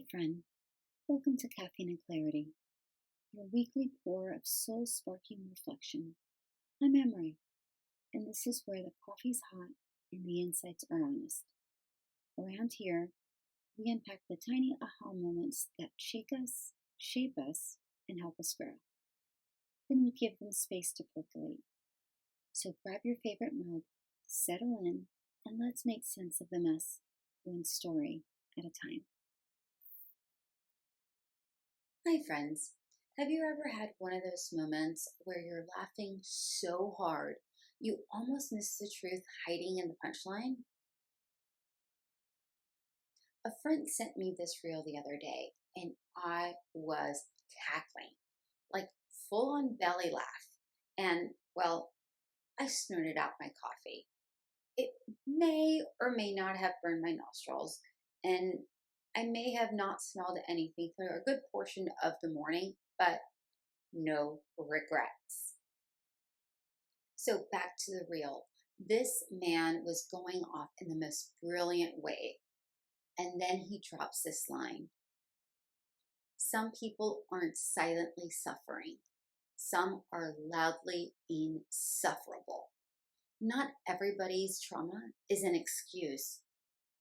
friend. Welcome to Caffeine and Clarity, your weekly pour of soul sparking reflection. I'm Emery, and this is where the coffee's hot and the insights are honest. Around here, we unpack the tiny aha moments that shake us, shape us, and help us grow. Then we give them space to percolate. So grab your favorite mug, settle in, and let's make sense of the mess, one story at a time. Hi, friends. Have you ever had one of those moments where you're laughing so hard you almost miss the truth hiding in the punchline? A friend sent me this reel the other day, and I was cackling, like full on belly laugh. And, well, I snorted out my coffee. It may or may not have burned my nostrils, and I may have not smelled anything for a good portion of the morning, but no regrets. So back to the reel. This man was going off in the most brilliant way. And then he drops this line. Some people aren't silently suffering. Some are loudly insufferable. Not everybody's trauma is an excuse.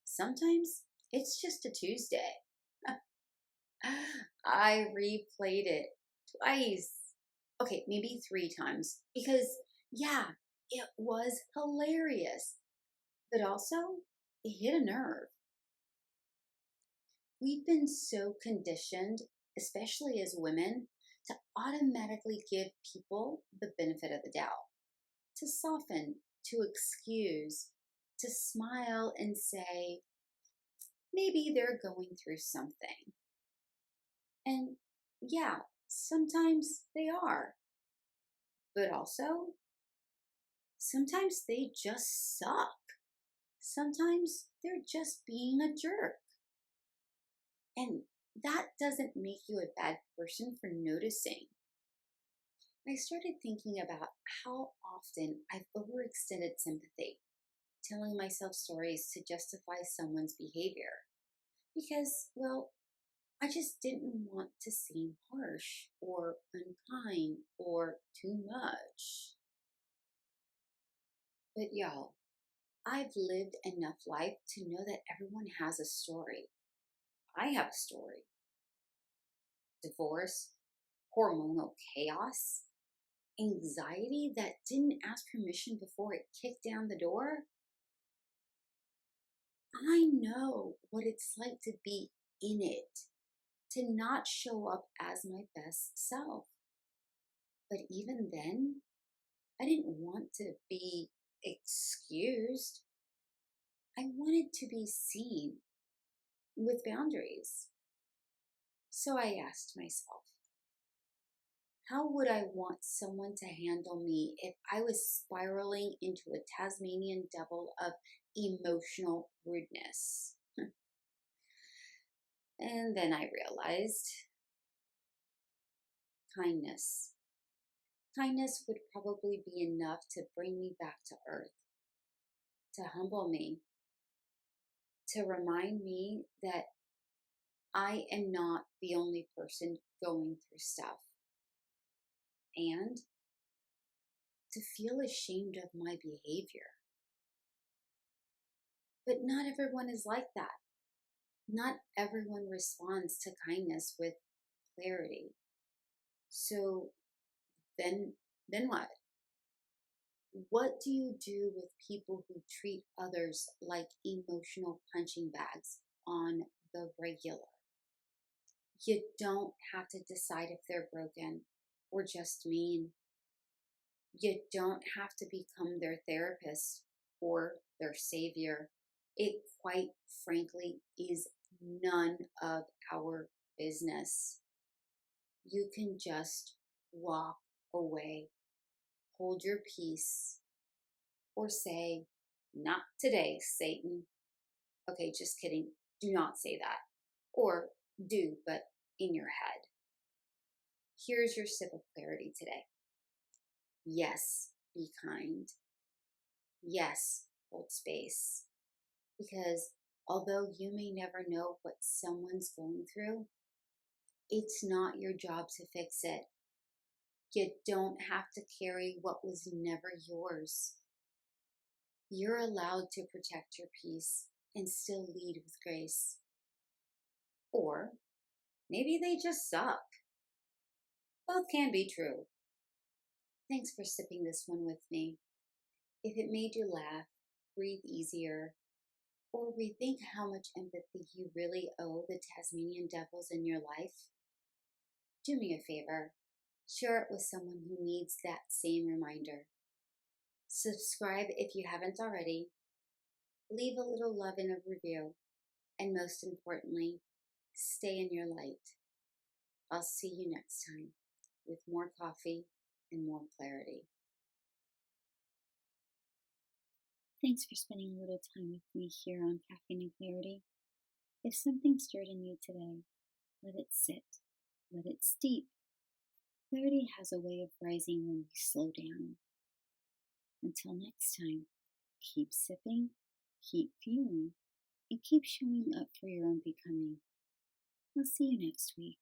Sometimes it's just a Tuesday. I replayed it twice. Okay, maybe 3 times. Because, yeah, it was hilarious. But also, it hit a nerve. We've been so conditioned, especially as women, to automatically give people the benefit of the doubt, to soften, to excuse, to smile and say, maybe they're going through something. And yeah, sometimes they are. But also, sometimes they just suck. Sometimes they're just being a jerk. And that doesn't make you a bad person for noticing. I started thinking about how often I've overextended sympathy, telling myself stories to justify someone's behavior. Because, well, I just didn't want to seem harsh or unkind or too much. But y'all, I've lived enough life to know that everyone has a story. I have a story. Divorce, hormonal chaos, anxiety that didn't ask permission before it kicked down the door. I know what it's like to be in it, to not show up as my best self. But even then, I didn't want to be excused. I wanted to be seen with boundaries. So I asked myself, how would I want someone to handle me if I was spiraling into a Tasmanian devil of emotional rudeness? And then I realized kindness. Kindness would probably be enough to bring me back to earth, to humble me, to remind me that I am not the only person going through stuff, and to feel ashamed of my behavior. But not everyone is like that. Not everyone responds to kindness with clarity. So then what? What do you do with people who treat others like emotional punching bags on the regular? You don't have to decide if they're broken or just mean. You don't have to become their therapist or their savior. It quite frankly is none of our business. You can just walk away, hold your peace, or say, not today, Satan. Okay, just kidding. Do not say that. Or do, but in your head. Here's your sip of clarity today. Yes, be kind. Yes, hold space. Because Although you may never know what someone's going through, it's not your job to fix it. You don't have to carry what was never yours. You're allowed to protect your peace and still lead with grace. Or maybe they just suck. Both can be true. Thanks for sipping this one with me. If it made you laugh, breathe easier, or rethink how much empathy you really owe the Tasmanian devils in your life, do me a favor. Share it with someone who needs that same reminder. Subscribe if you haven't already. Leave a little love in a review. And most importantly, stay in your light. I'll see you next time with more coffee and more clarity. Thanks for spending a little time with me here on Caffeine and Clarity. If something stirred in you today, let it sit. Let it steep. Clarity has a way of rising when we slow down. Until next time, keep sipping, keep feeling, and keep showing up for your own becoming. I'll see you next week.